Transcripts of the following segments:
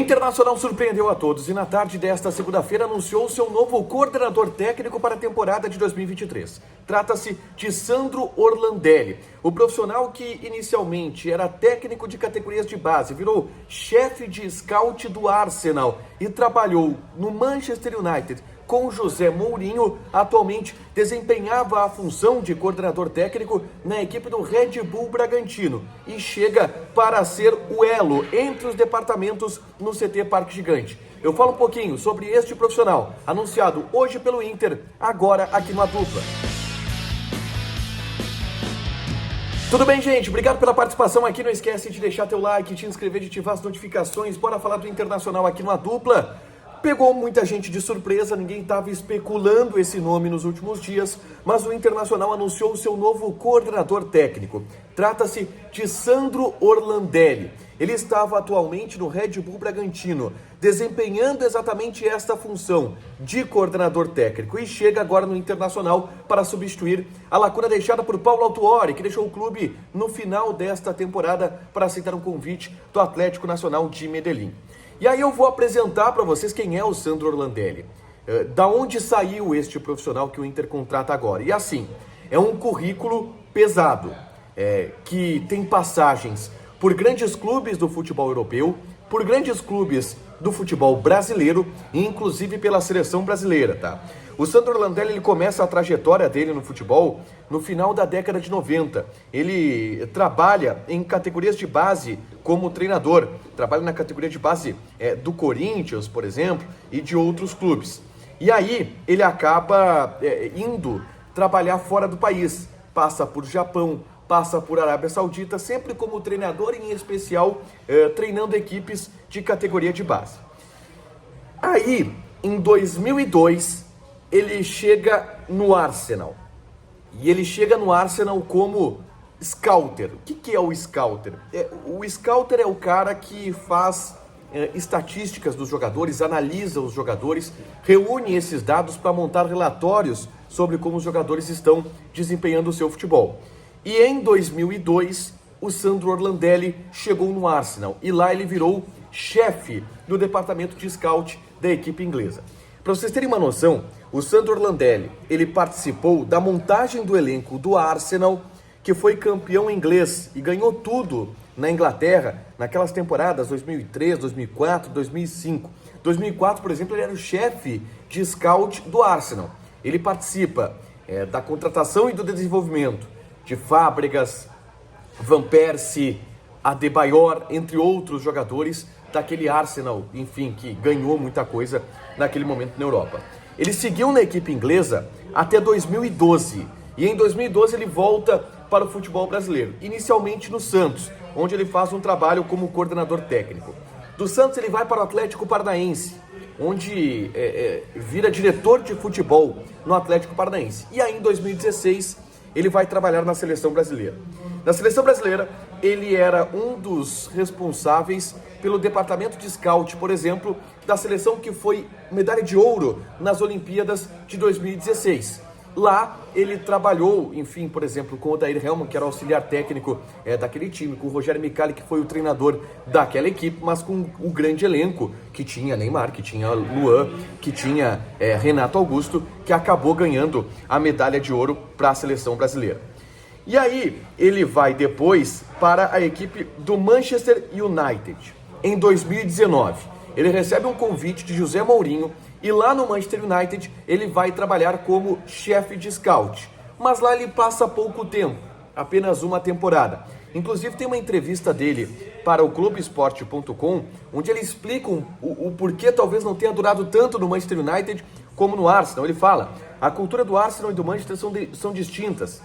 Internacional surpreendeu a todos e na tarde desta segunda-feira anunciou seu novo coordenador técnico para a temporada de 2023. Trata-se de Sandro Orlandelli, o profissional que inicialmente era técnico de categorias de base, virou chefe de scout do Arsenal e trabalhou no Manchester United com José Mourinho. Atualmente desempenhava a função de coordenador técnico na equipe do Red Bull Bragantino e chega para ser o elo entre os departamentos no CT Parque Gigante. Eu falo um pouquinho sobre este profissional, anunciado hoje pelo Inter, agora aqui no A Dupla. Tudo bem, gente? Obrigado pela participação aqui. Não esquece de deixar teu like, de te inscrever, de ativar as notificações. Bora falar do Internacional aqui no A Dupla. Pegou muita gente de surpresa, ninguém estava especulando esse nome nos últimos dias, mas o Internacional anunciou seu novo coordenador técnico. Trata-se de Sandro Orlandelli. Ele estava atualmente no Red Bull Bragantino, desempenhando exatamente esta função de coordenador técnico e chega agora no Internacional para substituir a lacuna deixada por Paulo Autuori, que deixou o clube no final desta temporada para aceitar um convite do Atlético Nacional de Medellín. E aí eu vou apresentar para vocês quem é o Sandro Orlandelli, da onde saiu este profissional que o Inter contrata agora. E assim, é um currículo pesado, que tem passagens por grandes clubes do futebol europeu, por grandes clubes do futebol brasileiro e inclusive pela seleção brasileira, tá? O Sandro Orlandelli, ele começa a trajetória dele no futebol no final da década de 90. Ele trabalha em categorias de base como treinador. Trabalha na categoria de base do Corinthians, por exemplo, e de outros clubes. E aí ele acaba indo trabalhar fora do país. Passa por Japão, passa por Arábia Saudita, sempre como treinador, em especial treinando equipes de categoria de base. Aí, em 2002... ele chega no Arsenal, e ele chega no Arsenal como scouter. O que é o scouter? O scouter é o cara que faz estatísticas dos jogadores, analisa os jogadores, reúne esses dados para montar relatórios sobre como os jogadores estão desempenhando o seu futebol. E em 2002, o Sandro Orlandelli chegou no Arsenal, e lá ele virou chefe do departamento de scout da equipe inglesa. Para vocês terem uma noção, o Sandro Orlandelli, ele participou da montagem do elenco do Arsenal, que foi campeão inglês e ganhou tudo na Inglaterra, naquelas temporadas 2003, 2004, 2005. 2004, por exemplo, ele era o chefe de scout do Arsenal. Ele participa da contratação e do desenvolvimento de Fábregas, Van Persie, Adebayor, entre outros jogadores daquele Arsenal, enfim, que ganhou muita coisa naquele momento na Europa. Ele seguiu na equipe inglesa até 2012, e em 2012 ele volta para o futebol brasileiro, inicialmente no Santos, onde ele faz um trabalho como coordenador técnico. Do Santos ele vai para o Atlético Paranaense, onde vira diretor de futebol no Atlético Paranaense. E aí em 2016 ele vai trabalhar na seleção brasileira. Na seleção brasileira, ele era um dos responsáveis pelo departamento de scout, por exemplo, da seleção que foi medalha de ouro nas Olimpíadas de 2016. Lá ele trabalhou, enfim, por exemplo, com o Odair Hellmann, que era auxiliar técnico daquele time, com o Rogério Micali, que foi o treinador daquela equipe, mas com o grande elenco, que tinha Neymar, que tinha Luan, que tinha Renato Augusto, que acabou ganhando a medalha de ouro para a seleção brasileira. E aí ele vai depois para a equipe do Manchester United. Em 2019, ele recebe um convite de José Mourinho e lá no Manchester United ele vai trabalhar como chefe de scout. Mas lá ele passa pouco tempo, apenas uma temporada. Inclusive tem uma entrevista dele para o Globoesporte.com, onde ele explica o porquê talvez não tenha durado tanto no Manchester United como no Arsenal. Ele fala: a cultura do Arsenal e do Manchester são distintas.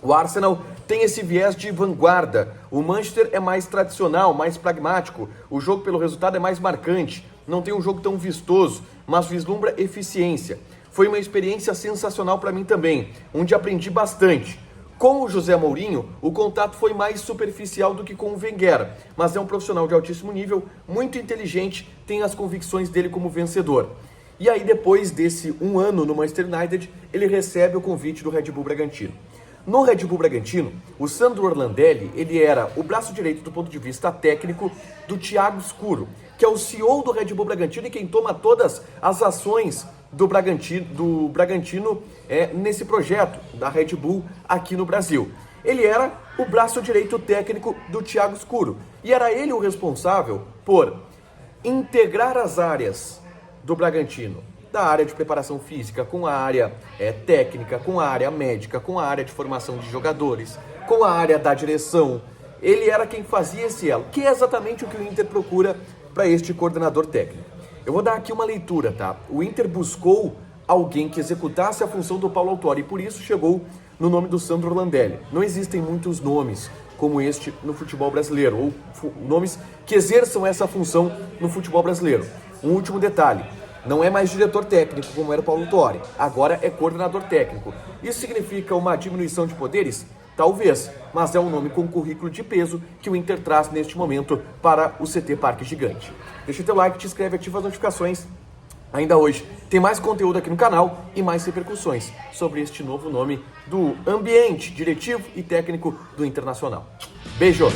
O Arsenal tem esse viés de vanguarda, o Manchester é mais tradicional, mais pragmático, o jogo pelo resultado é mais marcante, não tem um jogo tão vistoso, mas vislumbra eficiência. Foi uma experiência sensacional para mim também, onde aprendi bastante. Com o José Mourinho, o contato foi mais superficial do que com o Wenger, mas é um profissional de altíssimo nível, muito inteligente, tem as convicções dele como vencedor. E aí depois desse um ano no Manchester United, ele recebe o convite do Red Bull Bragantino. No Red Bull Bragantino, o Sandro Orlandelli, ele era o braço direito do ponto de vista técnico do Thiago Scuro, que é o CEO do Red Bull Bragantino e quem toma todas as ações do Bragantino nesse projeto da Red Bull aqui no Brasil. Ele era o braço direito técnico do Thiago Scuro e era ele o responsável por integrar as áreas do Bragantino, da área de preparação física com a área técnica, com a área médica, com a área de formação de jogadores, com a área da direção. Ele era quem fazia esse elo, que é exatamente o que o Inter procura para este coordenador técnico. Eu vou dar aqui uma leitura, tá? O Inter buscou alguém que executasse a função do Paulo Autori e por isso chegou no nome do Sandro Orlandelli. Não existem muitos nomes como este no futebol brasileiro, ou nomes que exerçam essa função no futebol brasileiro. Um último detalhe, não é mais diretor técnico como era o Paulo Autori, agora é coordenador técnico. Isso significa uma diminuição de poderes? Talvez, mas é um nome com currículo de peso que o Inter traz neste momento para o CT Parque Gigante. Deixa teu like, te inscreve, ativa as notificações. Ainda hoje tem mais conteúdo aqui no canal e mais repercussões sobre este novo nome do ambiente diretivo e técnico do Internacional. Beijo!